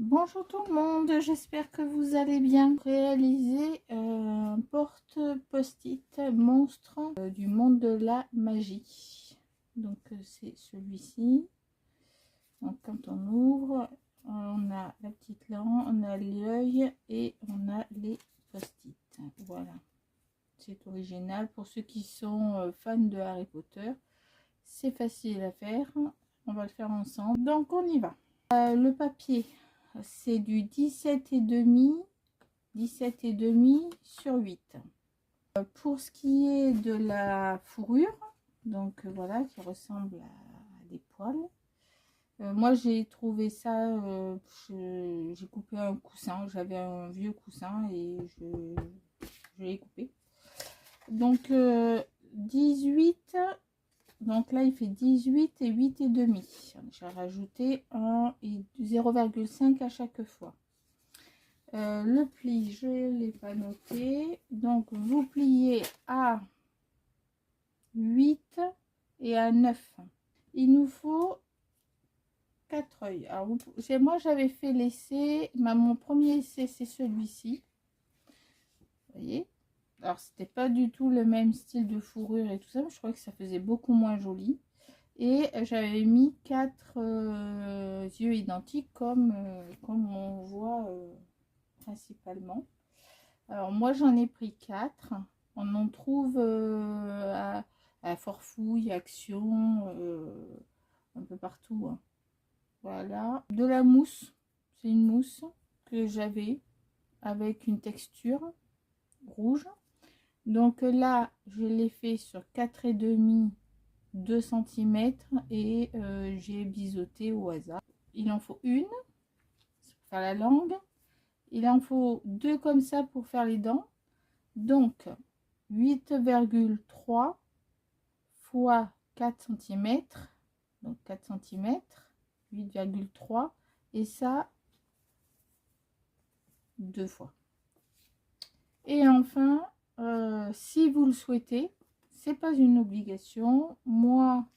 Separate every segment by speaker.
Speaker 1: Bonjour tout le monde, j'espère que vous allez bien. Réaliser un porte post-it monstre du monde de la magie. Donc c'est celui-ci. Donc quand on ouvre, on a la petite lampe, on a l'œil et on a les post-it. Voilà, c'est original pour ceux qui sont fans de Harry Potter. C'est facile à faire, on va le faire ensemble. Donc on y va. Le papier, c'est du 17,5 sur 8. Pour ce qui est de la fourrure, donc voilà, qui ressemble à des poils. Moi j'ai trouvé ça, j'ai coupé un coussin, j'avais un vieux coussin et je l'ai coupé. Donc 18. Donc là, il fait 18 et 8 et demi. J'ai rajouté 1 et 0,5 à chaque fois. Le pli, je ne l'ai pas noté. Donc, vous pliez à 8 et à 9. Il nous faut 4 œils. Alors, moi, j'avais fait l'essai. Mon premier essai, c'est celui-ci. Vous voyez? Alors, c'était pas du tout le même style de fourrure et tout ça. Mais je crois que ça faisait beaucoup moins joli. Et j'avais mis 4 yeux identiques comme on voit principalement. Alors moi j'en ai pris 4. On en trouve à Forfouille, Action, un peu partout. Hein. Voilà. De la mousse. C'est une mousse que j'avais avec une texture rouge. Donc là, je l'ai fait sur 4,5 2 cm et j'ai biseauté au hasard. Il en faut une pour faire la langue, il en faut 2 comme ça pour faire les dents, donc 8,3 fois 4 cm, donc 4 cm, 8,3 et ça 2 fois. Et enfin, si vous le souhaitez, c'est pas une obligation. Moi,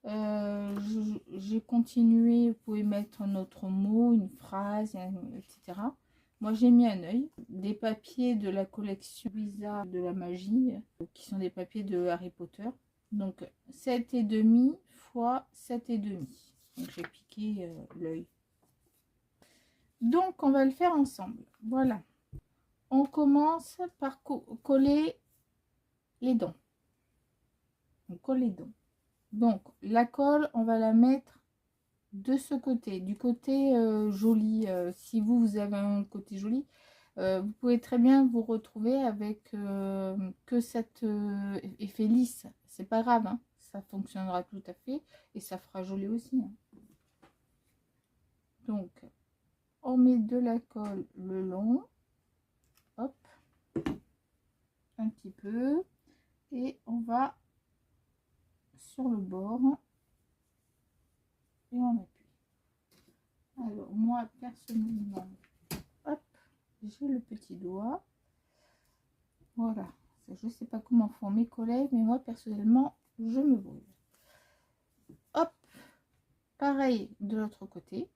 Speaker 1: j'ai continué. Vous pouvez mettre un autre mot, une phrase, etc. Moi, j'ai mis un œil. Des papiers de la collection Visa de la magie, qui sont des papiers de Harry Potter. Donc, 7,5 fois 7,5. Donc, j'ai piqué l'œil. Donc, on va le faire ensemble. Voilà. On commence par coller les dents. On colle les dents. Donc, la colle, on va la mettre de ce côté, du côté joli. Si vous avez un côté joli, vous pouvez très bien vous retrouver avec que cet effet lisse. C'est pas grave, hein, ça fonctionnera tout à fait et ça fera joli aussi. Hein. Donc, on met de la colle le long, hop, un petit peu, et on va sur le bord et on appuie. Alors, moi, personnellement, hop, j'ai le petit doigt. Voilà. Je ne sais pas comment font mes collègues, mais moi, personnellement, je me brûle. Hop. Pareil de l'autre côté.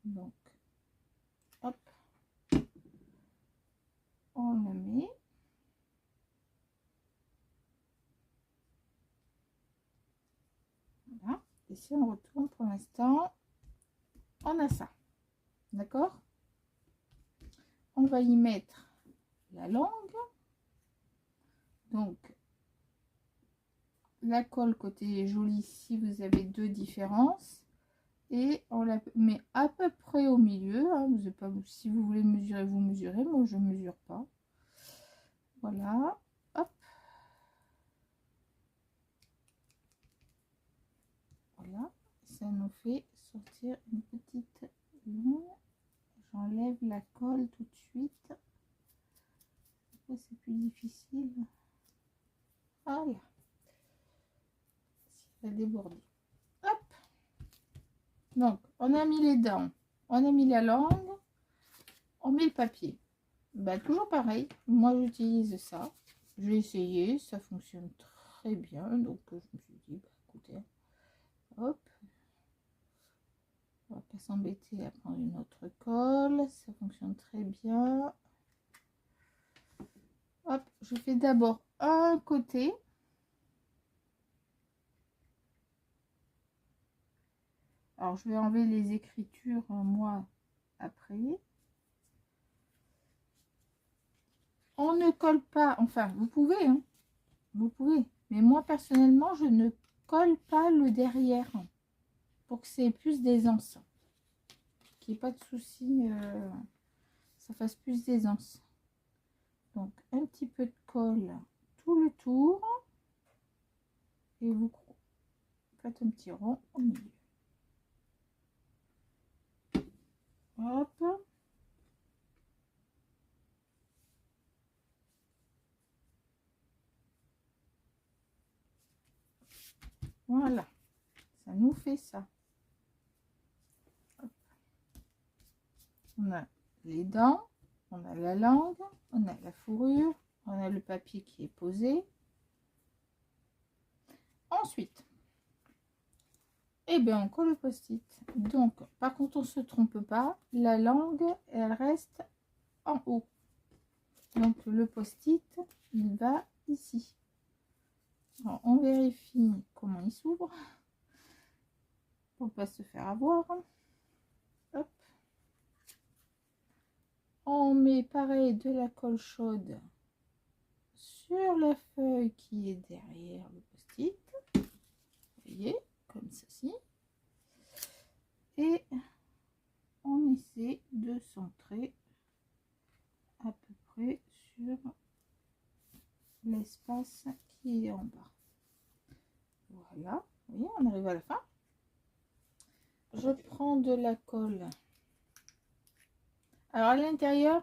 Speaker 1: Donc, hop. On le met. Voilà. Et si on retourne pour l'instant, on a ça. D'accord? On va y mettre la langue. Donc, la colle côté joli si vous avez deux différences. Et on la met à peu près au milieu. Hein. Vous pas, si vous voulez mesurer, vous mesurez. Moi, je ne mesure pas. Voilà. Hop. Voilà. Ça nous fait sortir une petite ligne. J'enlève la colle tout de suite. C'est plus difficile. Voilà. Si elle a débordé. Hop. Donc, on a mis les dents. On a mis la langue. On met le papier. Bah, toujours pareil. Moi, j'utilise ça. J'ai essayé. Ça fonctionne très bien. Donc, je me suis dit, bah, écoutez, hop. On va Pas s'embêter à prendre une autre colle, ça fonctionne très bien. Hop, je fais d'abord un côté. Alors, je vais enlever les écritures, moi, après. On ne colle pas, enfin, vous pouvez, hein, vous pouvez. Mais moi, personnellement, je ne colle pas le derrière pour que c'est plus d'aisance. Qu'il n'y ait pas de souci, ça fasse plus d'aisance. Donc, un petit peu de colle tout le tour. Et vous faites un petit rond au milieu. Hop. Voilà. Ça nous fait ça. Hop. On a les dents, on a la langue, on a la fourrure, on a le papier qui est posé. Ensuite, eh bien, on colle le post-it. Donc, par contre, on ne se trompe pas, la langue, elle reste en haut. Donc, le post-it, il va ici. Alors, on vérifie comment il s'ouvre pour ne pas se faire avoir. Hop. On met pareil de la colle chaude sur la feuille qui est derrière le post-it. Vous voyez, comme ceci. Et on essaie de centrer à peu près sur l'espace qui est en bas. Voilà, vous voyez, on arrive à la fin. Je prends de la colle. Alors à l'intérieur,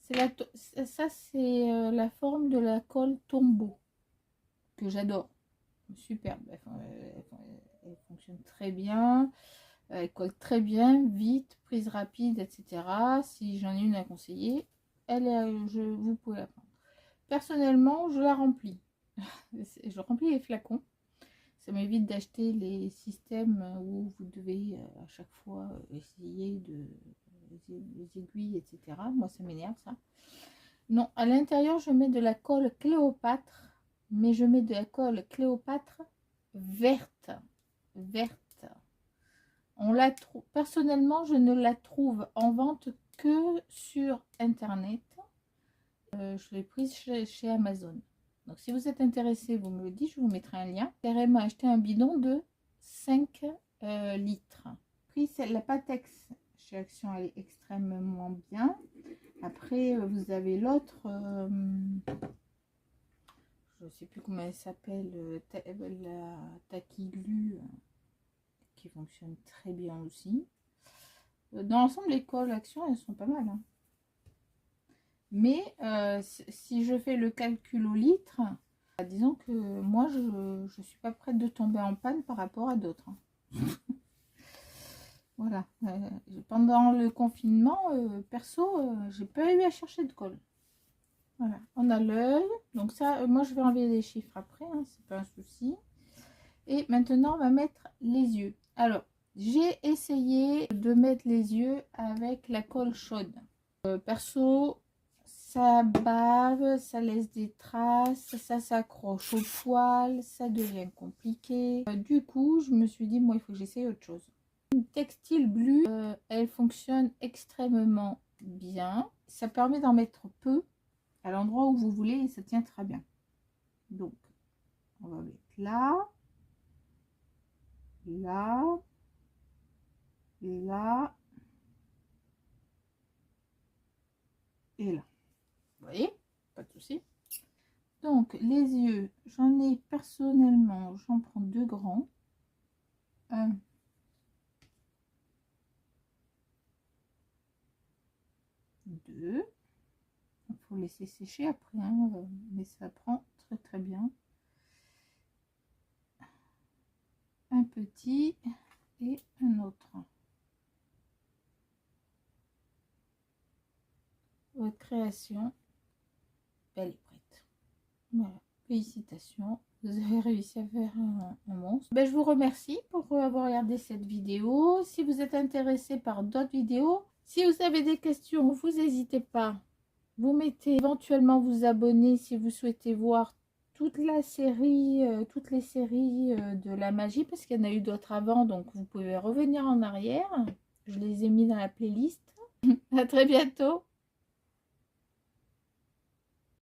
Speaker 1: ça c'est la forme de la colle tombeau que j'adore. Superbe, elle fonctionne très bien, elle colle très bien, vite, prise rapide, etc. Si j'en ai une à conseiller, vous pouvez la prendre. Personnellement, je la remplis. Je remplis les flacons. Ça m'évite d'acheter les systèmes où vous devez à chaque fois essayer les aiguilles, etc. Moi, ça m'énerve ça. Non, à l'intérieur, je mets de la colle Cléopâtre, mais je mets de la colle Cléopâtre verte. On la trouve. Personnellement, je ne la trouve en vente que sur Internet. Je l'ai prise chez Amazon. Donc, si vous êtes intéressé, vous me le dites, je vous mettrai un lien. Carrément acheté un bidon de 5 litres. Prix, la Patex chez Action, elle est extrêmement bien. Après, vous avez l'autre, je ne sais plus comment elle s'appelle, la Taquiglu, qui fonctionne très bien aussi. Dans l'ensemble, les colles Action, elles sont pas mal. Hein. Mais si je fais le calcul au litre, disons que moi, je ne suis pas prête de tomber en panne par rapport à d'autres. Hein. Voilà. Pendant le confinement, perso, j'ai pas eu à chercher de colle. Voilà. On a l'œil. Donc ça, moi, je vais enlever les chiffres après. Hein, c'est pas un souci. Et maintenant, on va mettre les yeux. Alors, j'ai essayé de mettre les yeux avec la colle chaude. Perso, ça bave, ça laisse des traces, ça s'accroche au poil, ça devient compliqué. Du coup, je me suis dit, moi, il faut que j'essaye autre chose. Une textile bleu, elle fonctionne extrêmement bien. Ça permet d'en mettre peu à l'endroit où vous voulez et ça tient très bien. Donc, on va mettre là, là, là et là. Vous voyez, pas de souci. Donc, les yeux, j'en ai personnellement, j'en prends 2 grands. 1, 2. Il faut laisser sécher après, hein, mais ça prend très très bien. Un petit et un autre. Votre création, elle est prête. Voilà, félicitations, Vous avez réussi à faire un monstre. Ben, je vous remercie pour avoir regardé cette vidéo. Si vous êtes intéressé par d'autres vidéos, si vous avez des questions, vous n'hésitez pas. Vous mettez éventuellement vous abonner si vous souhaitez voir toute la série, toutes les séries de la magie, parce qu'il y en a eu d'autres avant, donc vous pouvez revenir en arrière. Je les ai mis dans la playlist. À très bientôt.